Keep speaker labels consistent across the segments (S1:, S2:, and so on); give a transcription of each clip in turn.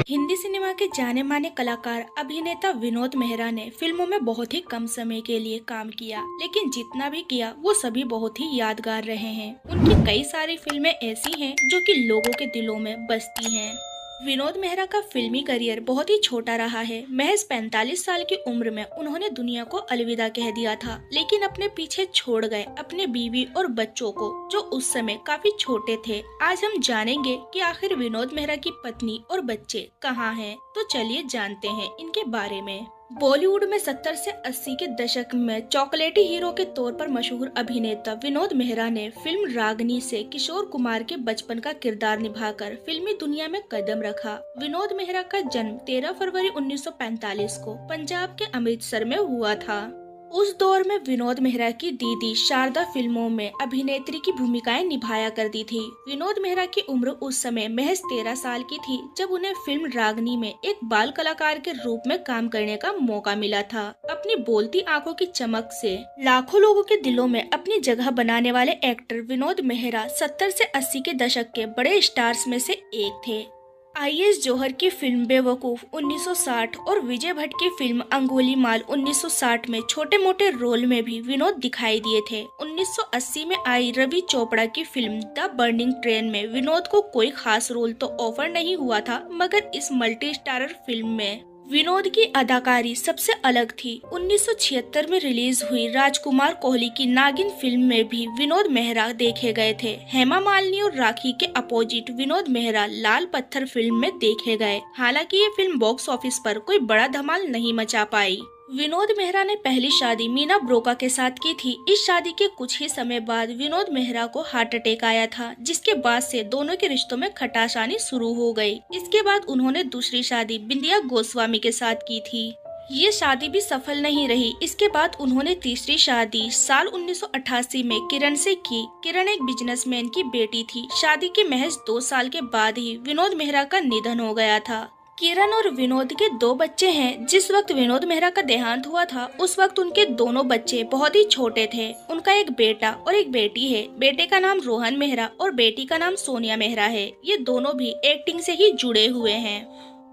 S1: Hindi cinema के जाने माने कलाकार अभिनेता विनोद मेहरा ने फिल्मों में बहुत ही कम समय के लिए काम किया, लेकिन जितना भी किया वो सभी बहुत ही यादगार रहे हैं। उनकी कई सारी फिल्में ऐसी हैं जो कि लोगों के दिलों में बसती हैं। विनोद मेहरा का फिल्मी करियर बहुत ही छोटा रहा है। महज 45 साल की उम्र में उन्होंने दुनिया को अलविदा कह दिया था, लेकिन अपने पीछे छोड़ गए अपने बीवी और बच्चों को, जो उस समय काफी छोटे थे। आज हम जानेंगे कि आखिर विनोद मेहरा की पत्नी और बच्चे कहाँ हैं। तो चलिए जानते हैं इनके बारे में। बॉलीवुड में 70 से 80 के दशक में चॉकलेटी हीरो के तौर पर मशहूर अभिनेता विनोद मेहरा ने फिल्म रागनी से किशोर कुमार के बचपन का किरदार निभाकर फिल्मी दुनिया में कदम रखा। विनोद मेहरा का जन्म 13 फरवरी 1945 को पंजाब के अमृतसर में हुआ था। उस दौर में विनोद मेहरा की दीदी शारदा फिल्मों में अभिनेत्री की भूमिकाएं निभाया करती थी। विनोद मेहरा की उम्र उस समय महज 13 साल की थी जब उन्हें फिल्म रागनी में एक बाल कलाकार के रूप में काम करने का मौका मिला था। अपनी बोलती आंखों की चमक से लाखों लोगों के दिलों में अपनी जगह बनाने वाले एक्टर विनोद मेहरा 70 से 80 के दशक के बड़े स्टार्स में से एक थे। आईएस जौहर की फिल्म बेवकूफ 1960 और विजय भट्ट की फिल्म अंगुलीमाल 1960 में छोटे मोटे रोल में भी विनोद दिखाई दिए थे। 1980 में आई रवि चोपड़ा की फिल्म द बर्निंग ट्रेन में विनोद को कोई खास रोल तो ऑफर नहीं हुआ था, मगर इस मल्टी स्टारर फिल्म में विनोद की अदाकारी सबसे अलग थी। 1976 में रिलीज हुई राजकुमार कोहली की नागिन फिल्म में भी विनोद मेहरा देखे गए थे। हेमा मालिनी और राखी के अपोजिट विनोद मेहरा लाल पत्थर फिल्म में देखे गए। हालांकि ये फिल्म बॉक्स ऑफिस पर कोई बड़ा धमाल नहीं मचा पाई। विनोद मेहरा ने पहली शादी मीना ब्रोका के साथ की थी। इस शादी के कुछ ही समय बाद विनोद मेहरा को हार्ट अटैक आया था, जिसके बाद से दोनों के रिश्तों में खटाशानी शुरू हो गई। इसके बाद उन्होंने दूसरी शादी बिंदिया गोस्वामी के साथ की थी। ये शादी भी सफल नहीं रही। इसके बाद उन्होंने तीसरी शादी साल 1988 में किरण से की। किरण एक बिजनेसमैन की बेटी थी। शादी के महज 2 साल के बाद ही विनोद मेहरा का निधन हो गया था। किरण और विनोद के 2 बच्चे हैं। जिस वक्त विनोद मेहरा का देहांत हुआ था उस वक्त उनके दोनों बच्चे बहुत ही छोटे थे। उनका एक बेटा और एक बेटी है। बेटे का नाम रोहन मेहरा और बेटी का नाम सोनिया मेहरा है। ये दोनों भी एक्टिंग से ही जुड़े हुए हैं।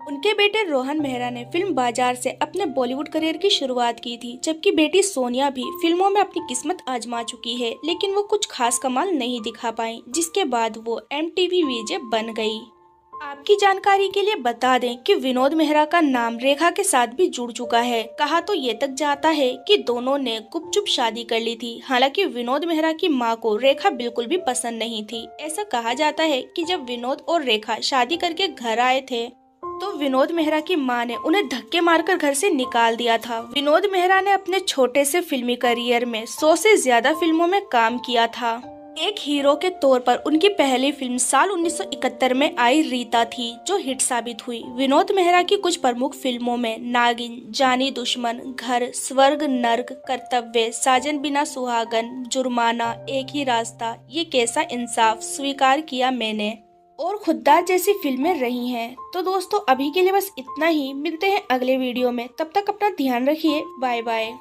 S1: उनके बेटे रोहन मेहरा ने फिल्म बाजार से अपने बॉलीवुड करियर की शुरुआत की थी, जबकि बेटी सोनिया भी फिल्मों में अपनी किस्मत आजमा चुकी है, लेकिन वो कुछ खास कमाल नहीं दिखा पाई, जिसके बाद वो MTV वीजे बन गई। आपकी जानकारी के लिए बता दें कि विनोद मेहरा का नाम रेखा के साथ भी जुड़ चुका है। कहा तो ये तक जाता है कि दोनों ने गुपचुप शादी कर ली थी। हालांकि विनोद मेहरा की मां को रेखा बिल्कुल भी पसंद नहीं थी। ऐसा कहा जाता है कि जब विनोद और रेखा शादी करके घर आए थे तो विनोद मेहरा की मां ने उन्हें धक्के मारकर घर से निकाल दिया था। विनोद मेहरा ने अपने छोटे से फिल्मी करियर में 100 से ज्यादा फिल्मों में काम किया था। एक हीरो के तौर पर उनकी पहली फिल्म साल 1971 में आई रीता थी, जो हिट साबित हुई। विनोद मेहरा की कुछ प्रमुख फिल्मों में नागिन, जानी दुश्मन, घर, स्वर्ग, नर्क, कर्तव्य, साजन बिना सुहागन, जुर्माना, एक ही रास्ता, ये कैसा इंसाफ, स्वीकार किया मैंने और खुद्दार जैसी फिल्में रही हैं। तो दोस्तों अभी के लिए बस इतना ही। मिलते हैं अगले वीडियो में। तब तक अपना ध्यान रखिए। Bye bye.